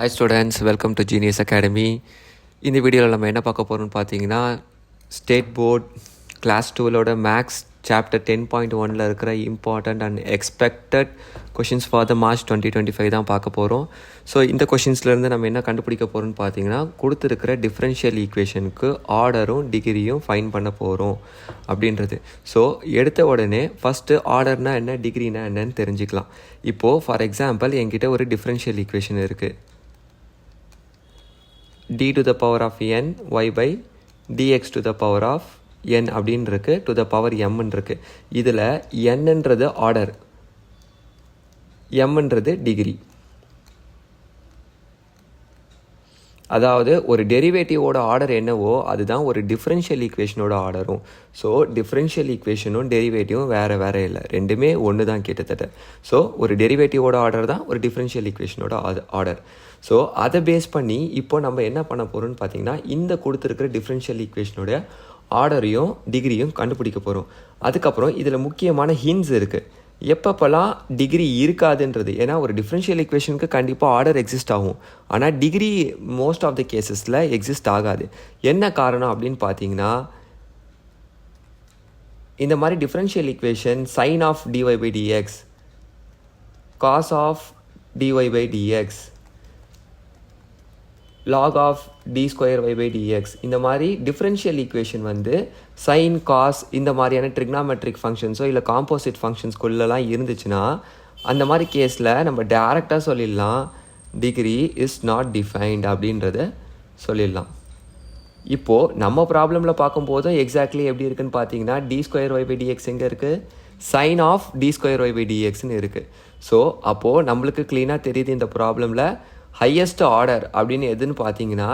Hi students, welcome to Genius Academy. இந்த வீடியோவில் நம்ம என்ன பார்க்க போகிறோம்னு பார்த்தீங்கன்னா ஸ்டேட் போர்ட் கிளாஸ் 12ஓட மேக்ஸ் சாப்டர் 10.1ல் இருக்கிற important and expected questions for the March 2025 தான் பார்க்க போகிறோம். ஸோ இந்த கொஷின்ஸ்லேருந்து நம்ம என்ன கண்டுபிடிக்க போகிறோம்னு பார்த்தீங்கன்னா கொடுத்துருக்கிற டிஃப்ரென்ஷியல் ஈக்குவேஷனுக்கு ஆர்டரும் டிகிரியும் ஃபைன் பண்ண போகிறோம் அப்படின்றது. ஸோ எடுத்த உடனே ஃபஸ்ட்டு ஆர்டர்னால் என்ன, டிகிரினா என்னன்னு தெரிஞ்சுக்கலாம். இப்போது ஃபார் எக்ஸாம்பிள் என்கிட்ட ஒரு டிஃப்ரென்ஷியல் ஈக்குவேஷன் இருக்குது. d to the power of n y by dx to the power of n அப்படின்னு இருக்கு, to the power m இருக்கு. இதில் nன்றது ஆர்டர், mன்றது டிகிரி. அதாவது ஒரு டெரிவேட்டிவோட ஆர்டர் என்னவோ அதுதான் ஒரு டிஃப்ரென்ஷியல் ஈக்குவேஷனோட ஆர்டரும். ஸோ டிஃப்ரென்ஷியல் ஈக்குவேஷனும் டெரிவேட்டிவும் வேறு வேறு இல்லை, ரெண்டுமே ஒன்று தான் கிட்டத்தட்ட. ஸோ ஒரு டெரிவேட்டிவோட ஆர்டர் தான் ஒரு டிஃப்ரென்ஷியல் ஈக்குவேஷனோட ஆர்டர். ஸோ அதை பேஸ் பண்ணி இப்போ நம்ம என்ன பண்ண போகிறோம்னு பார்த்தீங்கன்னா இந்த கொடுத்துருக்கிற டிஃப்ரென்ஷியல் ஈக்குவேஷனோட ஆர்டரையும் டிகிரியும் கண்டுபிடிக்க போகிறோம். அதுக்கப்புறம் இதில் முக்கியமான ஹிண்ட்ஸ் இருக்குது. எப்பப்பெல்லாம் டிகிரி இருக்காதுன்றது, ஏன்னா ஒரு டிஃப்ரென்ஷியல் ஈக்குவேஷனுக்கு கண்டிப்பாக ஆர்டர் எக்ஸிஸ்ட் ஆகும், ஆனால் டிகிரி மோஸ்ட் ஆஃப் த கேசஸில் எக்ஸிஸ்ட் ஆகாது. என்ன காரணம் அப்படின்னு பார்த்தீங்கன்னா இந்த மாதிரி differential equation sine of dy by DX, cos of dy by DX, log of d square y by dx, இந்த மாதிரி டிஃப்ரென்ஷியல் ஈக்குவேஷன் வந்து சைன் காஸ் இந்த மாதிரியான ட்ரிக்னாமெட்ரிக் ஃபங்க்ஷன்ஸோ இல்லை காம்போசிட் ஃபங்க்ஷன்ஸ்குள்ளெல்லாம் இருந்துச்சுன்னா அந்த மாதிரி கேஸில் நம்ம டேரெக்டாக சொல்லிடலாம் டிகிரி இஸ் நாட் டிஃபைன்ட் அப்படின்றத சொல்லிடலாம். இப்போது நம்ம ப்ராப்ளமில் பார்க்கும்போதும் எக்ஸாக்ட்லி எப்படி இருக்குன்னு பார்த்தீங்கன்னா D square Y by DX எங்கே இருக்குது, sine of D square Y by டிஎக்ஸ்னு இருக்குது. ஸோ அப்போது நம்மளுக்கு க்ளீனாக தெரியுது இந்த ப்ராப்ளமில் ஹையஸ்ட் ஆர்டர் அப்படின்னு எதுன்னு பார்த்தீங்கன்னா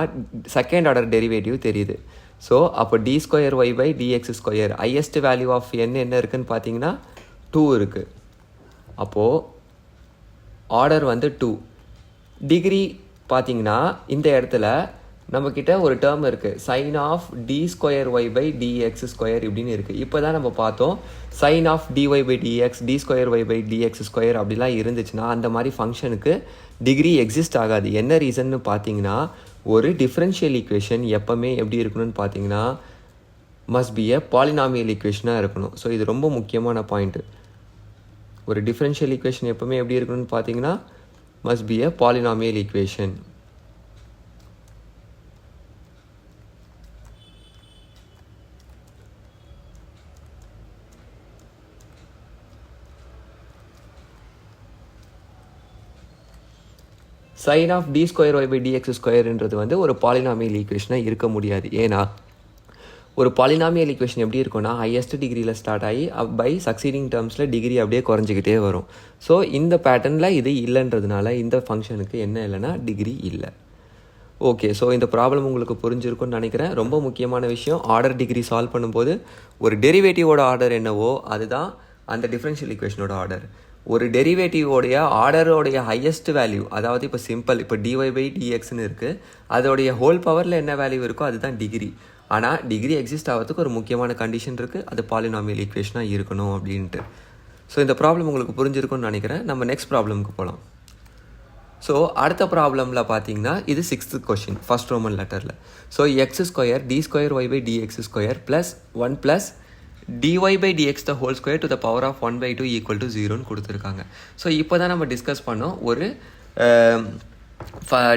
செகண்ட் ஆர்டர் டெரிவேட்டிவ் தெரியுது. ஸோ அப்போ d square Y by dx square highest value of என்ன இருக்குன்னு பார்த்தீங்கன்னா 2 இருக்குது. அப்போது ஆர்டர் வந்து 2. டிகிரி பார்த்தீங்கன்னா இந்த இடத்துல நம்மக்கிட்ட ஒரு டேர்ம் இருக்குது, sine of D square Y by dx square இப்படின்னு இருக்குது. இப்போ தான் நம்ம பார்த்தோம் sine of dy by dx, d square Y by dx square அப்படிலாம் இருந்துச்சுன்னா அந்த மாதிரி ஃபங்க்ஷனுக்கு டிகிரி எக்ஸிஸ்ட் ஆகாது. என்ன ரீசன்னு பார்த்தீங்கன்னா ஒரு டிஃப்ரென்ஷியல் ஈக்குவேஷன் எப்போவுமே எப்படி இருக்கணும்னு பார்த்தீங்கன்னா மஸ்ட் பி எ பாலினாமியல் ஈக்குவேஷனாக இருக்கணும். ஸோ இது ரொம்ப முக்கியமான பாயிண்ட்டு. ஒரு டிஃப்ரென்ஷியல் ஈக்குவேஷன் எப்போவுமே எப்படி இருக்கணும்னு பார்த்தீங்கன்னா must be a polynomial equation. Sine of D square Y by DX ஸ்கொயர்ன்றது வந்து ஒரு பாலினாமியல் ஈக்குவேஷனாக இருக்க முடியாது. ஏன்னா ஒரு பாலினாமியல் ஈக்குவேஷன் எப்படி இருக்கும்னா ஹையஸ்ட் டிகிரியில் ஸ்டார்ட் ஆகி பை சக்சீடிங் டேர்ம்ஸில் டிகிரி அப்படியே குறைஞ்சிக்கிட்டே வரும். ஸோ இந்த பேட்டர்னில் இது இல்லைன்றதுனால இந்த ஃபங்க்ஷனுக்கு என்ன இல்லைன்னா டிகிரி இல்லை. ஓகே, ஸோ இந்த ப்ராப்ளம் உங்களுக்கு புரிஞ்சிருக்கும்னு நினைக்கிறேன். ரொம்ப முக்கியமான விஷயம், ஆர்டர் டிகிரி சால்வ் பண்ணும்போது ஒரு டெரிவேட்டிவோட ஆர்டர் என்னவோ அதுதான் அந்த டிஃப்ரென்ஷியல் ஈக்குவேஷனோட ஆர்டர். ஒரு டெரிவேட்டிவோடைய ஆர்டரோடைய ஹையஸ்ட் வேல்யூ, அதாவது இப்போ சிம்பிள், இப்போ டிஒய் பை டிஎக்ஸ்னு இருக்குது, அதோடைய ஹோல் பவரில் என்ன வேல்யூ இருக்கோ அதுதான் டிகிரி. ஆனால் டிகிரி எக்ஸிஸ்ட் ஆகிறதுக்கு ஒரு முக்கியமான கண்டிஷன் இருக்குது, அது பாலினாமியல் ஈக்குவேஷனாக இருக்கணும் அப்படின்ட்டு. ஸோ இந்த ப்ராப்ளம் உங்களுக்கு புரிஞ்சிருக்கும்னு நினைக்கிறேன். நம்ம நெக்ஸ்ட் ப்ராப்ளமுக்கு போகலாம். ஸோ அடுத்த ப்ராப்ளமில் பார்த்தீங்கன்னா இது 6th கொஷின் ஃபர்ஸ்ட் ரோமன் லெட்டரில். So x square d square Y by dx square plus 1 plus dy by dx the whole square to the power of 1/2 equal to 0ன்னு கொடுத்துருக்காங்க. ஸோ இப்போ தான் நம்ம டிஸ்கஸ் பண்ணோம் ஒரு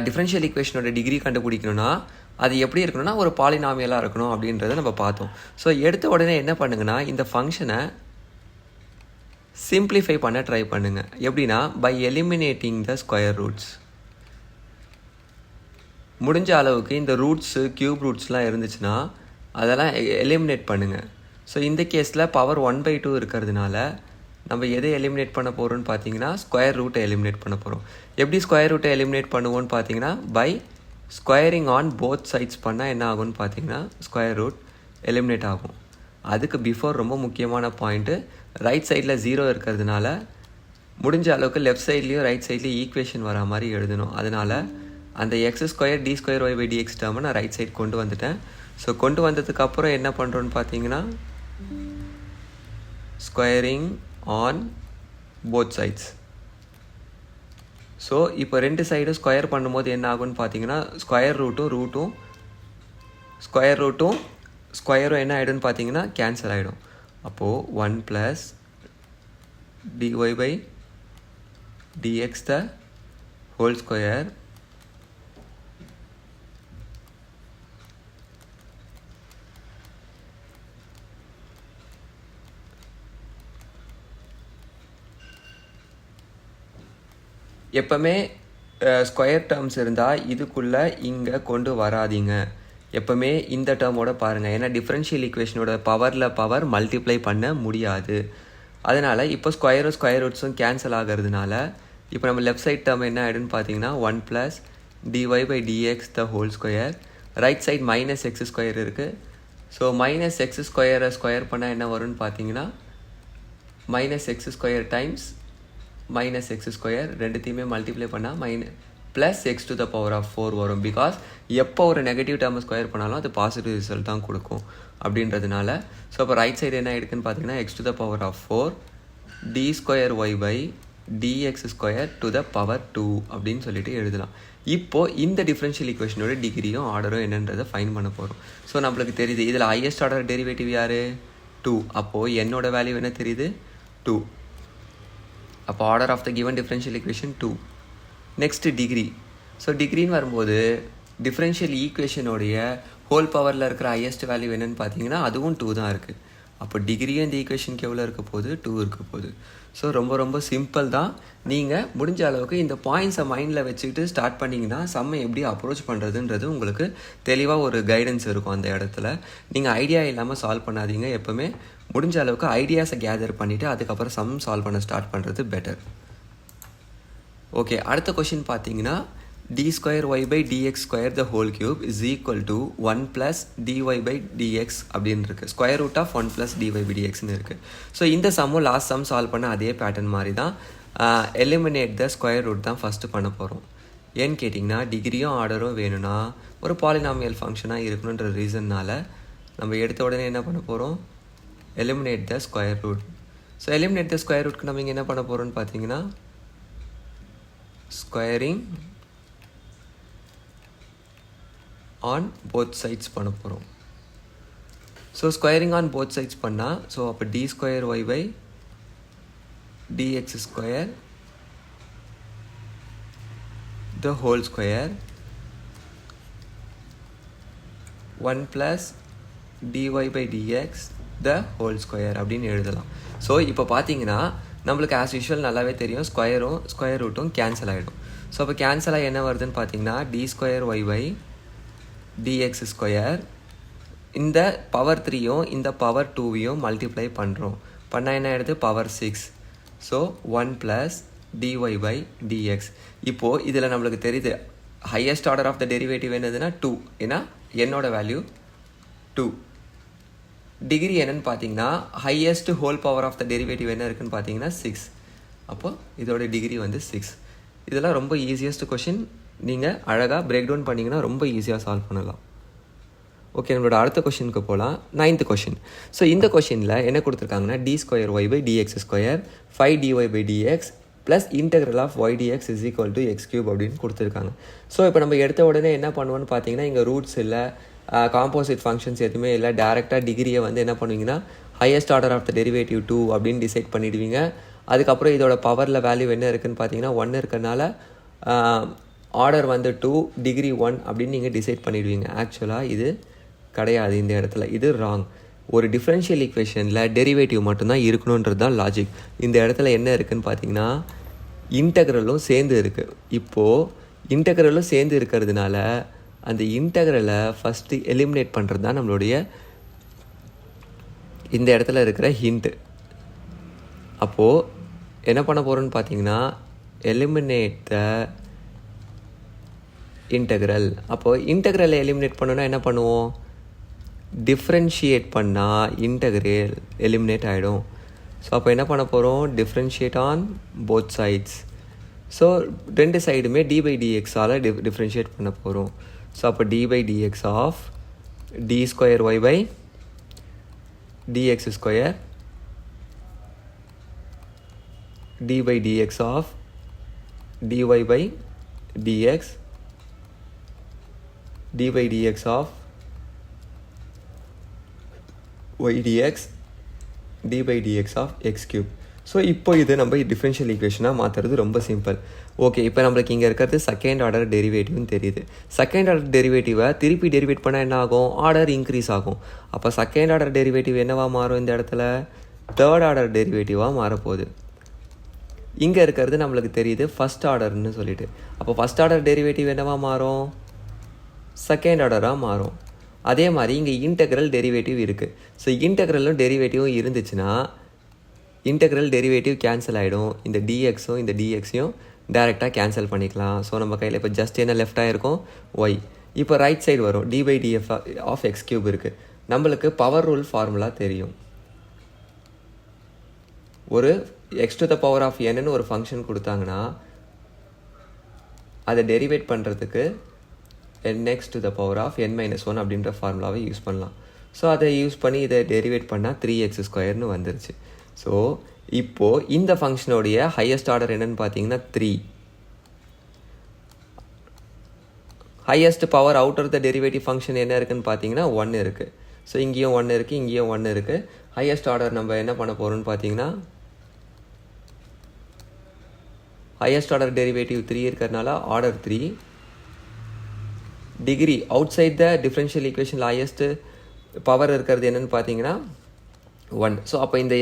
டிஃப்ரென்ஷியல் ஈக்குவேஷனோட டிகிரி கண்டுபிடிக்கணும்னா அது எப்படி இருக்கணும்னா ஒரு பாலினாமியலாக இருக்கணும் அப்படின்றத நம்ம பார்த்தோம். ஸோ எடுத்த உடனே என்ன பண்ணுங்கன்னா இந்த ஃபங்க்ஷனை சிம்பிளிஃபை பண்ண ட்ரை பண்ணுங்கள். எப்படின்னா by eliminating the square roots. முடிஞ்ச அளவுக்கு இந்த ரூட்ஸு கியூப் ரூட்ஸ்லாம் இருந்துச்சுன்னா அதெல்லாம் எலிமினேட் பண்ணுங்கள். ஸோ இந்த கேஸில் பவர் 1/2 இருக்கிறதுனால நம்ம எதை எலிமினேட் பண்ண போகிறோம்னு பார்த்தீங்கன்னா ஸ்கொயர் ரூட்டை எலிமினேட் பண்ண போகிறோம். எப்படி ஸ்கொயர் ரூட்டை எலிமினேட் பண்ணுவோன்னு பார்த்தீங்கன்னா by squaring on both sides பண்ணால் என்ன ஆகும்னு பார்த்தீங்கன்னா ஸ்கொயர் ரூட் எலிமினேட் ஆகும். அதுக்கு பிஃபோர் ரொம்ப முக்கியமான பாயிண்ட்டு, ரைட் சைடில் 0 இருக்கிறதுனால முடிஞ்ச அளவுக்கு லெஃப்ட் சைட்லேயும் ரைட் சைட்லேயும் ஈக்குவேஷன் வர மாதிரி எழுதணும். அதனால் அந்த x square d square Y by dx டேர்மை நான் ரைட் சைட் கொண்டு வந்துட்டேன். ஸோ கொண்டு வந்ததுக்கப்புறம் என்ன பண்ணுறோன்னு பார்த்தீங்கன்னா squaring on both sides. So இப்போ ரெண்டு சைடும் ஸ்கொயர் பண்ணும்போது என்ன ஆகும்னு பார்த்தீங்கன்னா ஸ்கொயர் ரூட்டும் ஸ்கொயரும் என்ன ஆகிடும்னு பார்த்தீங்கன்னா கேன்சல் ஆகிடும். அப்போது 1 + dy/dx the whole square எப்போவுமே ஸ்கொயர் டேர்ம்ஸ் இருந்தால் இதுக்குள்ளே இங்கே கொண்டு வராதீங்க. எப்போவுமே இந்த டேர்மோட பாருங்கள், ஏன்னா டிஃப்ரென்ஷியல் ஈக்குவேஷனோட பவர் மல்டிப்ளை பண்ண முடியாது. அதனால் இப்போ ஸ்கொயர் ரூட்ஸும் கேன்சல் ஆகிறதுனால இப்போ நம்ம லெஃப்ட் சைட் டேர்ம் என்ன ஆகிடுன்னு பார்த்தீங்கன்னா 1 + dy/dx the whole square. Right side -x² இருக்குது. ஸோ -x² ஸ்கொயர் பண்ணால் என்ன வரும்னு பார்த்தீங்கன்னா -x² டைம்ஸ் -x² ரெண்டுத்தையுமே மல்டிப்ளை பண்ணால் +x⁴ வரும். பிகாஸ் எப்போ ஒரு நெகட்டிவ் டேர்மை ஸ்கொயர் பண்ணாலும் அது பாசிட்டிவ் ரிசல்ட் தான் கொடுக்கும் அப்படின்றதுனால. ஸோ அப்போ ரைட் சைடு என்ன இருக்குன்னு பார்த்தீங்கன்னா x⁴ d²y/dx² அப்படின்னு சொல்லிட்டு எழுதலாம். இப்போது இந்த டிஃப்ரென்ஷியல் ஈக்குவேஷனோட டிகிரியும் ஆர்டரும் என்னன்றதை ஃபைன் பண்ண போகிறோம். ஸோ நம்மளுக்கு தெரியுது இதில் ஹையஸ்ட் ஆர்டர் டெரிவேட்டிவ் யார்? 2. அப்போது என்னோட வேல்யூ என்ன தெரியுது? 2. அப்போ order of the given differential equation 2. Next degree. So டிகிரின்னு வரும்போது டிஃப்ரென்ஷியல் ஈக்குவேஷனோடைய ஹோல் பவரில் இருக்கிற ஹையஸ்ட் வேல்யூ என்னென்னு பார்த்தீங்கன்னா அதுவும் 2 தான் இருக்குது. அப்போ டிகிரியும் இந்த ஈக்குவேஷனுக்கு எவ்வளோ இருக்க போகுது? 2 இருக்க போகுது. ஸோ ரொம்ப சிம்பிள் தான். நீங்கள் முடிஞ்ச அளவுக்கு இந்த பாயிண்ட்ஸை மைண்டில் வச்சுக்கிட்டு ஸ்டார்ட் பண்ணிங்கன்னா சம்மை எப்படி அப்ரோச் பண்ணுறதுன்றது உங்களுக்கு தெளிவாக ஒரு கைடன்ஸ் இருக்கும். அந்த இடத்துல நீங்கள் ஐடியா இல்லாமல் சால்வ் பண்ணாதீங்க. எப்போவுமே முடிஞ்ச அளவுக்கு ஐடியாஸை கேதர் பண்ணிவிட்டு அதுக்கப்புறம் சம் சால்வ் பண்ண ஸ்டார்ட் பண்ணுறது பெட்டர். ஓகே, அடுத்த கொஷின் பார்த்தீங்கன்னா d²y/dx² the whole cube is equal to 1 + dy/dx அப்படின்னு இருக்குது. √1 + dy/dxன்னு இருக்குது. ஸோ இந்த சம்மும் லாஸ்ட் சம் சால்வ் பண்ண அதே பேட்டர்ன் மாதிரி தான். எலிமினேட் த ஸ்கொயர் ரூட் தான் ஃபஸ்ட்டு பண்ண போகிறோம். ஏன்னு கேட்டிங்கன்னா டிகிரியும் ஆர்டரும் வேணும்னா ஒரு பாலினாமியல் ஃபங்க்ஷனாக இருக்கணுன்ற ரீசன்னால் நம்ம எடுத்த உடனே என்ன பண்ண போகிறோம்? Eliminate the square root. So eliminate the square ரூட்க்கு நம்ம இங்கே என்ன பண்ண போகிறோம்னு பார்த்தீங்கன்னா ஸ்கொயரிங் ஆன் போத் சைட்ஸ் பண்ண போகிறோம். So squaring on both sides பண்ணால் ஸோ அப்போ d²y/dx² the whole square 1 + dy/dx the whole square அப்படின்னு எழுதலாம். ஸோ இப்போ பார்த்தீங்கன்னா நம்மளுக்கு ஆஸ் யூஷுவல் நல்லாவே தெரியும் ஸ்கொயர் ரூட்டும் கேன்சல் ஆகிடும். ஸோ அப்போ கேன்சல் ஆகி என்ன வருதுன்னு பார்த்தீங்கன்னா d²y/dx² இந்த பவர் 3யும் இந்த பவர் 2வையும் மல்டிப்ளை பண்ணுறோம். பண்ணால் என்ன ஆகிடுது? பவர் 6. So 1 + dy/dx. இப்போது இதில் நம்மளுக்கு தெரியுது highest order of the derivative என்னதுன்னா 2. ஏன்னா என்னோட வேல்யூ 2. டிகிரி என்னன்னு பார்த்தீங்கன்னா highest whole power of the derivative என்ன இருக்குன்னு பார்த்தீங்கன்னா 6. அப்போது இதோட டிகிரி வந்து 6. இதெல்லாம் ரொம்ப ஈஸியஸ்ட் கொஷின். நீங்கள் அழகாக பிரேக் டவுன் பண்ணிங்கன்னா ரொம்ப ஈஸியாக சால்வ் பண்ணலாம். ஓகே, நம்மளோட அடுத்த கொஷினுக்கு போகலாம். 9th question. ஸோ இந்த கொஷினில் என்ன கொடுத்துருக்காங்கன்னா d²y/dx² 5dy/dx plus integral of y/dx = x³ அப்படின்னு கொடுத்துருக்காங்க. ஸோ இப்போ நம்ம எடுத்த உடனே என்ன பண்ணுவோன்னு பார்த்தீங்கன்னா இங்கே ரூட்ஸ் இல்லை, காம்போசிட் ஃபங்க்ஷன்ஸ் எதுவுமே இல்லை. டேரெக்டாக டிகிரியை வந்து என்ன பண்ணுவீங்கன்னா highest order of the derivative 2 அப்படின்னு டிசைட் பண்ணிவிடுவீங்க. அதுக்கப்புறம் இதோட பவரில் வேல்யூ என்ன இருக்குதுன்னு பார்த்தீங்கன்னா 1 இருக்கிறனால ஆர்டர் வந்து 2, டிகிரி 1 அப்படின்னு நீங்கள் டிசைட் பண்ணிடுவீங்க. ஆக்சுவலாக இது கிடையாது. இந்த இடத்துல இது ராங். ஒரு டிஃப்ரென்ஷியல் ஈக்குவேஷனில் டெரிவேட்டிவ் மட்டும்தான் இருக்கணுன்றது தான் லாஜிக். இந்த இடத்துல என்ன இருக்குதுன்னு பார்த்தீங்கன்னா இன்டெக்ரலும் சேர்ந்து இருக்குது. இப்போது இன்டெக்ரலும் சேர்ந்து இருக்கிறதுனால அந்த இன்டெக்ரலை ஃபஸ்ட்டு எலிமினேட் பண்ணுறது தான் நம்மளுடைய இந்த இடத்துல இருக்கிற ஹிண்ட்டு. அப்போது என்ன பண்ண போகிறோன்னு பார்த்தீங்கன்னா எலிமினேட் த இன்டெக்ரல். அப்போது இன்டெக்ரலை எலிமினேட் பண்ணோன்னா என்ன பண்ணுவோம்? டிஃப்ரென்ஷியேட் பண்ணால் இன்டெக்ரல் எலிமினேட் ஆகிடும். ஸோ அப்போ என்ன பண்ண போகிறோம்? Differentiate on both sides. So ரெண்டு சைடுமே d/dx-ஆல் டிஃப்ரென்ஷியேட் பண்ண போகிறோம். ஸோ அப்போ d/dx of d²y/dx² d/dx of dy by dx dy dx of y dx dy dx of x cube. So இப்போ இது நம்ம டிஃப்ரென்ஷியல் ஈக்குவேஷனாக மாற்றுறது ரொம்ப சிம்பிள். ஓகே, இப்போ நம்மளுக்கு இங்கே இருக்கிறது செகண்ட் ஆர்டர் டெரிவேட்டிவ்னு தெரியுது. செகண்ட் ஆர்டர் டெரிவேட்டிவை திருப்பி டெரிவேட் பண்ணால் என்ன ஆகும்? ஆர்டர் இன்க்ரீஸ் ஆகும். அப்போ செகண்ட் ஆர்டர் டெரிவேட்டிவ் என்னவா மாறும்? இந்த இடத்துல தேர்ட் ஆர்டர் டெரிவேட்டிவாக மாறப்போகுது. இங்கே இருக்கிறது நம்மளுக்கு தெரியுது ஃபஸ்ட் ஆர்டர்னு சொல்லிட்டு. அப்போ ஃபஸ்ட் ஆர்டர் டெரிவேட்டிவ் என்னவா மாறும்? செகண்ட் ஆர்டராக மாறும். அதே மாதிரி இங்கே இன்டெக்ரல் டெரிவேட்டிவ் இருக்குது. ஸோ இன்டெக்ரலும் டெரிவேட்டிவும் இருந்துச்சுன்னா இன்டெக்ரல் டெரிவேட்டிவ் கேன்சல் ஆகிடும். இந்த டிஎக்ஸும் இந்த டிஎக்ஸையும் டேரெக்டாக கேன்சல் பண்ணிக்கலாம். ஸோ நம்ம கையில் இப்போ ஜஸ்ட் என்ன லெஃப்டாக இருக்கும்? ஒய். இப்போ ரைட் சைடு வரும் டி பை டிஎஃப் ஆஃப் எக்ஸ் கியூப் இருக்குது. நம்மளுக்கு பவர் ரூல் ஃபார்முலா தெரியும். ஒரு x to the power of என்னன்னு ஒரு ஃபங்க்ஷன் கொடுத்தாங்கன்னா அதை டெரிவேட் பண்ணுறதுக்கு nx to the power of n minus 1 அப்படின்ற ஃபார்முலாவை யூஸ் பண்ணலாம். ஸோ அதை யூஸ் பண்ணி இதை டெரிவேட் பண்ணால் 3x² வந்துருச்சு. ஸோ இப்போது இந்த ஃபங்க்ஷனுடைய ஹையஸ்ட் ஆர்டர் என்னன்னு பார்த்தீங்கன்னா 3. Highest power out of the derivative function என்ன இருக்குன்னு பார்த்தீங்கன்னா 1 இருக்குது. ஸோ இங்கேயும் 1 இருக்குது, இங்கேயும் 1 இருக்குது. ஹையஸ்ட் ஆர்டர் நம்ம என்ன பண்ண போகிறோம்னு பார்த்தீங்கன்னா ஹையஸ்ட் ஆர்டர் டெரிவேட்டிவ் 3 இருக்கிறதுனால order 3 degree outside the differential ஈக்குவேஷனில் ஹையஸ்ட் பவர் இருக்கிறது என்னென்னு பார்த்தீங்கன்னா 1. ஸோ அப்போ இந்த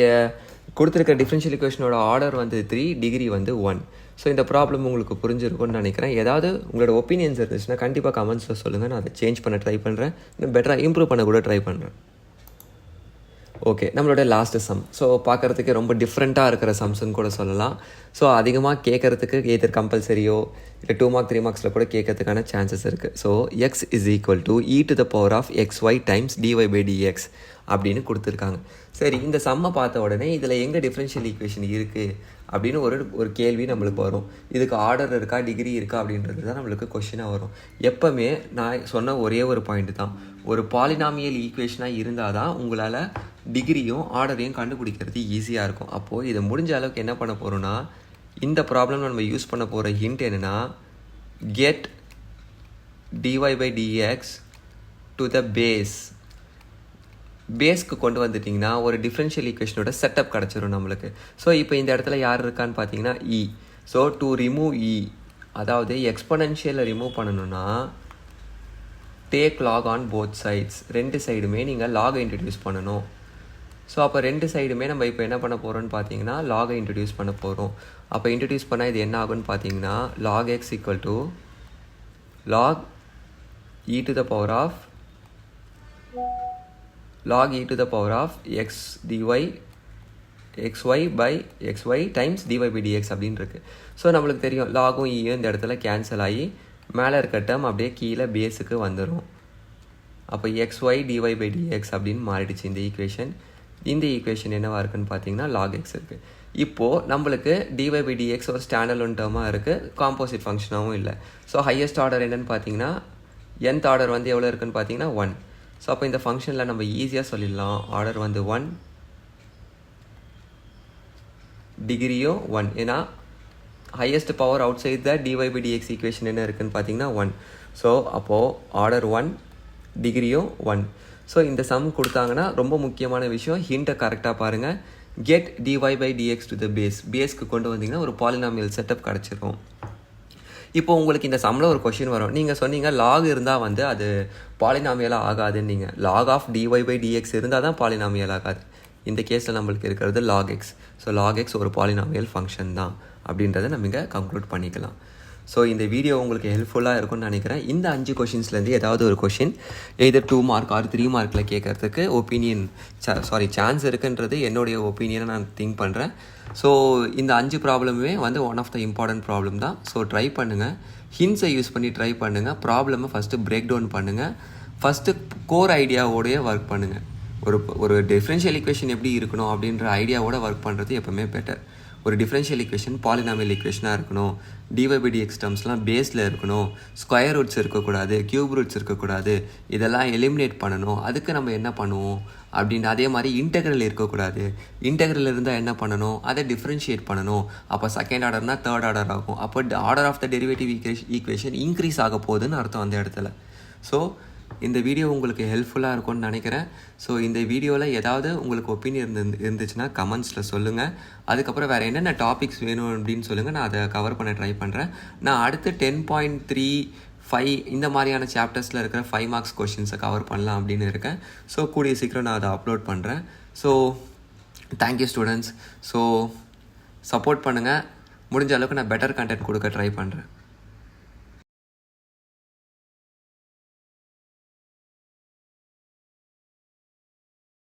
கொடுத்துருக்க டிஃப்ரென்ஷியல் ஈக்குவேஷனோட ஆர்டர் வந்து 3, டிகிரி வந்து 1. ஸோ இந்த ப்ராப்ளம் உங்களுக்கு புரிஞ்சிருக்கும்னு நினைக்கிறேன். ஏதாவது உங்களோட ஒப்பீனியன்ஸ் இருந்துச்சுன்னா கண்டிப்பாக கமெண்ட்ஸில் சொல்லுங்கள். நான் அதை சேஞ்ச் பண்ண ட்ரை பண்ணுறேன், இன்னும் பெட்டராக இம்ப்ரூவ் பண்ண கூட ட்ரை பண்ணுறேன். ஓகே, நம்மளோட லாஸ்ட் சம். ஸோ பார்க்குறதுக்கு ரொம்ப டிஃப்ரெண்ட்டாக இருக்கிற சம்ஸ்ன்னு கூட சொல்லலாம். ஸோ அதிகமாக கேட்குறதுக்கு எதர் கம்பல்சரியோ இல்லை 2 மார்க் 3 மார்க்ஸில் கூட கேட்கறதுக்கான சான்சஸ் இருக்குது. So x is equal to e to the power of XY times dy by dx அப்படின்னு கொடுத்துருக்காங்க. சரி, இந்த சம்மை பார்த்த உடனே இதில் எங்கே டிஃப்ரென்ஷியல் ஈக்குவேஷன் இருக்குது அப்படின்னு ஒரு கேள்வி நம்மளுக்கு வரும். இதுக்கு ஆர்டர் இருக்கா, டிகிரி இருக்கா அப்படின்றது தான் நம்மளுக்கு கொஷினாக வரும். எப்போவுமே நான் சொன்ன ஒரே ஒரு பாயிண்ட் தான், ஒரு பாலினாமியல் ஈக்குவேஷனாக இருந்தால் தான் உங்களால் டிகிரியும் ஆர்டரையும் கண்டுபிடிக்கிறது ஈஸியாக இருக்கும். அப்போது இதை முடிஞ்ச அளவுக்கு என்ன பண்ண போகிறோன்னா, இந்த ப்ராப்ளம் நம்ம யூஸ் பண்ண போகிற ஹிண்ட் என்னென்னா, get dy by dx to the பேஸ்க்கு கொண்டு வந்துட்டிங்கன்னா ஒரு டிஃப்ரென்ஷியல் ஈக்குவேஷனோட செட்டப் கிடச்சிரும் நம்மளுக்கு. ஸோ இப்போ இந்த இடத்துல யார் இருக்கான்னு பார்த்தீங்கன்னா e. So to remove e, அதாவது எக்ஸ்பொனென்ஷியலை ரிமூவ் பண்ணணும்னா take log on both sides. ரெண்டு சைடுமே நீங்கள் லாகை இன்ட்ரடியூஸ் பண்ணணும். ஸோ அப்போ ரெண்டு சைடுமே நம்ம இப்போ என்ன பண்ண போகிறோம்னு பார்த்தீங்கன்னா லாகை இன்ட்ரடியூஸ் பண்ண போகிறோம். அப்போ இன்ட்ரடியூஸ் பண்ணால் இது என்ன ஆகுன்னு பார்த்தீங்கன்னா log x equal to log e to the power of log e to the power of x dy xy by xy times dy by dx அப்படின்னு இருக்குது. ஸோ நம்மளுக்கு தெரியும் லாகும் ஈயும் இந்த இடத்துல கேன்சல் ஆகி மேலே இருக்க டேர்ம் அப்படியே கீழே பேஸுக்கு வந்துடும். அப்போ xy dy by dx அப்படின்னு மாறிடுச்சு இந்த ஈக்குவேஷன். இந்த ஈக்குவேஷன் என்னவாக இருக்குன்னு பார்த்தீங்கன்னா log x இருக்குது. இப்போது நம்மளுக்கு dy by dx ஒரு ஸ்டாண்டர்ட் டேர்மாக இருக்குது, காம்போசிட் ஃபங்க்ஷனாகவும் இல்லை. ஸோ ஹையஸ்ட் ஆர்டர் என்னன்னு பார்த்தீங்கன்னா nth ஆர்டர் வந்து எவ்வளோ இருக்குன்னு பார்த்தீங்கன்னா 1. ஸோ அப்போ இந்த ஃபங்க்ஷனில் நம்ம ஈஸியாக சொல்லிடலாம், ஆர்டர் வந்து 1, டிகிரியும் 1. ஏன்னா highest power outside the d y by d x equation என்ன இருக்குதுன்னு பார்த்தீங்கன்னா 1. ஸோ அப்போது ஆர்டர் 1, டிகிரியும் 1. ஸோ இந்த சம் கொடுத்தாங்கன்னா ரொம்ப முக்கியமான விஷயம், ஹிண்ட்டை கரெக்டாக பாருங்கள். Get dy by dx to the பேஸ்க்கு கொண்டு வந்தீங்கன்னா ஒரு பாலினாமியல் செட்டப் கிடச்சிருக்கும். இப்போ உங்களுக்கு இந்த சம்மில் ஒரு கொஷின் வரும். நீங்கள் சொன்னீங்க லாக் இருந்தால் வந்து அது பாலினாமியலாக ஆகாதுன்னு. நீங்கள் log of dy by dx இருந்தால் தான் பாலினாமியல் ஆகாது. இந்த கேஸில் நம்மளுக்கு இருக்கிறது log x. So log x ஒரு பாலினாமியல் ஃபங்க்ஷன் தான் அப்படின்றத நம்ம இங்கே கன்க்ளூட் பண்ணிக்கலாம். ஸோ இந்த வீடியோ உங்களுக்கு ஹெல்ப்ஃபுல்லாக இருக்கும்னு நினைக்கிறேன். இந்த 5 கொஷின்ஸ்லேருந்து ஏதாவது ஒரு கொஷின் எய்தர் 2 மார்க் ஆர் 3 மார்க்கில் கேட்குறதுக்கு சான்ஸ் இருக்குன்றது என்னுடைய ஒப்பீனியனை நான் திங்க் பண்ணுறேன். ஸோ இந்த 5 ப்ராப்ளமே வந்து one of the important problem தான். ஸோ ட்ரை பண்ணுங்கள், ஹிண்ட்ஸை யூஸ் பண்ணி ட்ரை பண்ணுங்கள், ப்ராப்ளமை ஃபஸ்ட்டு பிரேக் டவுன் பண்ணுங்கள், ஃபஸ்ட்டு கோர் ஐடியாவோடைய ஒர்க் பண்ணுங்கள். ஒரு டிஃப்ரென்ஷியல் ஈக்குவேஷன் எப்படி இருக்கணும் அப்படின்ற ஐடியாவோட ஒர்க் பண்ணுறது எப்போவுமே பெட்டர். ஒரு டிஃப்ரென்ஷியல் ஈக்குவேஷன் பாலினாமியல் ஈக்குவேஷனாக இருக்கணும், dydx டேர்ம்ஸ்லாம் பேஸில் இருக்கணும், ஸ்கொயர் ரூட்ஸ் இருக்கக்கூடாது, கியூப் ரூட்ஸ் இருக்கக்கூடாது, இதெல்லாம் எலிமினேட் பண்ணணும். அதுக்கு நம்ம என்ன பண்ணுவோம் அப்படின்னு. அதே மாதிரி இன்டெக்ரல் இருக்கக்கூடாது, இன்டெக்ரல் இருந்தால் என்ன பண்ணணும், அதை டிஃப்ரென்ஷியேட் பண்ணணும். அப்போ செகண்ட் ஆர்டர்னா தேர்ட் ஆர்டர் ஆகும். அப்போ order of the derivative equation increase ஆக போகுதுன்னு அர்த்தம் அந்த இடத்துல. ஸோ இந்த வீடியோ உங்களுக்கு ஹெல்ப்ஃபுல்லாக இருக்கும்னு நினைக்கிறேன். ஸோ இந்த வீடியோவில் ஏதாவது உங்களுக்கு ஒப்பீனியன் இருந்துச்சுன்னா கமெண்ட்ஸில் சொல்லுங்கள். அதுக்கப்புறம் வேறு என்னென்ன டாபிக்ஸ் வேணும் அப்படின்னு சொல்லுங்கள், நான் அதை கவர் பண்ண ட்ரை பண்ணுறேன். நான் அடுத்து 10.35 இந்த மாதிரியான சாப்டர்ஸில் இருக்கிற 5 மார்க்ஸ் கொஷின்ஸை கவர் பண்ணலாம் அப்படின்னு இருக்கேன். ஸோ கூடிய சீக்கிரம் நான் அதை அப்லோட் பண்ணுறேன். So thank you students. So support பண்ணுங்கள். முடிஞ்ச அளவுக்கு நான் பெட்டர் கண்டென்ட் கொடுக்க ட்ரை பண்ணுறேன்.